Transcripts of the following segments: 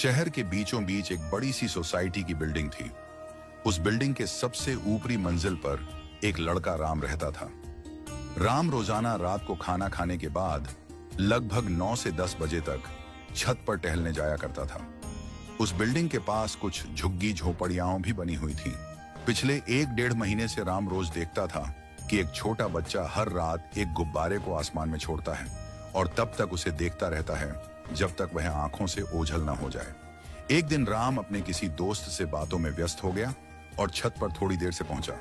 शहर के बीचों बीच एक बड़ी सी सोसाइटी की बिल्डिंग थी। उस बिल्डिंग के सबसे ऊपरी मंजिल पर एक लड़का राम रहता था। राम रोजाना रात को खाना खाने के बाद लगभग 9 से 10 बजे तक छत पर टहलने जाया करता था। उस बिल्डिंग के पास कुछ झुग्गी झोपड़ियां भी बनी हुई थीं। पिछले 1-1.5 महीने से राम रोज देखता था कि एक छोटा बच्चा हर रात एक गुब्बारे को आसमान में छोड़ता है और तब तक उसे देखता रहता है जब तक वह आंखों से ओझल न हो जाए। एक दिन राम अपने किसी दोस्त से बातों में व्यस्त हो गया और छत पर थोड़ी देर से पहुंचा।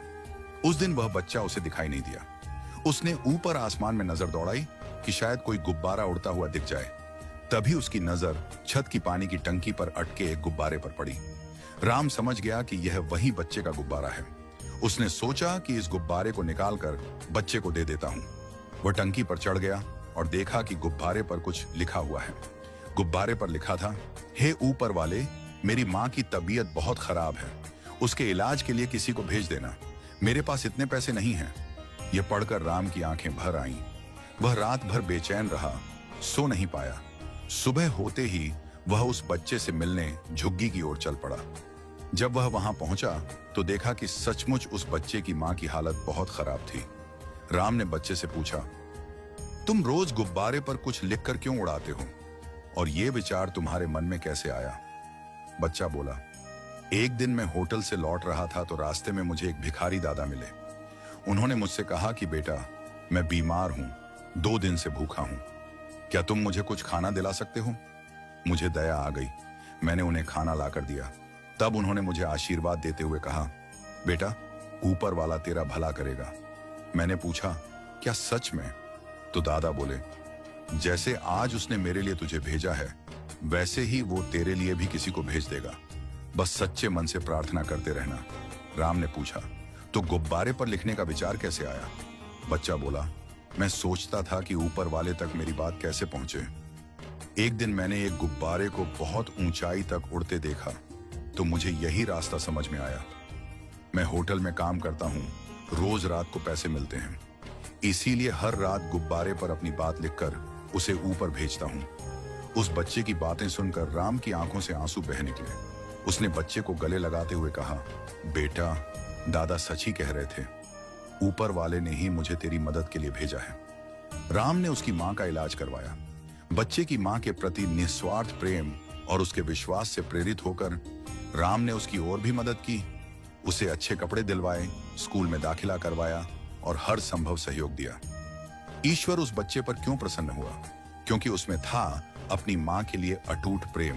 उस दिन वह बच्चा उसे दिखाई नहीं दिया। उसने ऊपर आसमान में नजर दौड़ाई कि शायद कोई गुब्बारा उड़ता हुआ दिख जाए। तभी उसकी नजर छत की पानी की टंकी पर अटके एक गुब्बारे पर पड़ी। राम समझ गया कि यह वही बच्चे का गुब्बारा है। उसने सोचा कि इस गुब्बारे को निकालकर बच्चे को दे देता हूं। वह टंकी पर चढ़ गया और देखा कि गुब्बारे पर कुछ लिखा हुआ है। गुब्बारे पर लिखा था, हे ऊपर वाले, मेरी माँ की तबीयत बहुत खराब है, उसके इलाज के लिए किसी को भेज देना, मेरे पास इतने पैसे नहीं हैं। यह पढ़कर राम की आंखें भर आईं। वह रात भर बेचैन रहा, सो नहीं पाया। सुबह होते ही वह उस बच्चे से मिलने झुग्गी की ओर चल पड़ा। जब वह वहां पहुंचा तो देखा कि सचमुच उस बच्चे की मां की हालत बहुत खराब थी। राम ने बच्चे से पूछा, तुम रोज गुब्बारे पर कुछ लिखकर क्यों उड़ाते हो और ये विचार तुम्हारे मन में कैसे आया? बच्चा बोला, एक दिन मैं होटल से लौट रहा था तो रास्ते में मुझे एक भिखारी दादा मिले। उन्होंने मुझसे कहा कि बेटा, मैं बीमार हूं, 2 दिन से भूखा हूं, क्या तुम मुझे कुछ खाना दिला सकते हो? मुझे दया आ गई, मैंने उन्हें खाना लाकर दिया। तब उन्होंने मुझे आशीर्वाद देते हुए कहा, बेटा, ऊपर वाला तेरा भला करेगा। मैंने पूछा, क्या सच में? तो दादा बोले, जैसे आज उसने मेरे लिए तुझे भेजा है वैसे ही वो तेरे लिए भी किसी को भेज देगा, बस सच्चे मन से प्रार्थना करते रहना। राम ने पूछा, तो गुब्बारे पर लिखने का विचार कैसे आया? बच्चा बोला, मैं सोचता था कि ऊपर वाले तक मेरी बात कैसे पहुंचे। एक दिन मैंने एक गुब्बारे को बहुत ऊंचाई तक उड़ते देखा तो मुझे यही रास्ता समझ में आया। मैं होटल में काम करता हूं, रोज रात को पैसे मिलते हैं, इसीलिए हर रात गुब्बारे पर अपनी बात लिखकर उसे ऊपर भेजता हूं। उस बच्चे की बातें सुनकर राम की आंखों से आंसू बह निकले। उसने बच्चे को गले लगाते हुए कहा, बेटा, दादा सच ही कह रहे थे, ऊपर वाले ने ही मुझे तेरी मदद के लिए भेजा है। राम ने उसकी मां का इलाज करवाया। बच्चे की मां के प्रति निस्वार्थ प्रेम और उसके विश्वास से प्रेरित होकर राम ने उसकी और भी मदद की। उसे अच्छे कपड़े दिलवाए, स्कूल में दाखिला करवाया और हर संभव सहयोग दिया। ईश्वर उस बच्चे पर क्यों प्रसन्न हुआ? क्योंकि उसमें था अपनी मां के लिए अटूट प्रेम।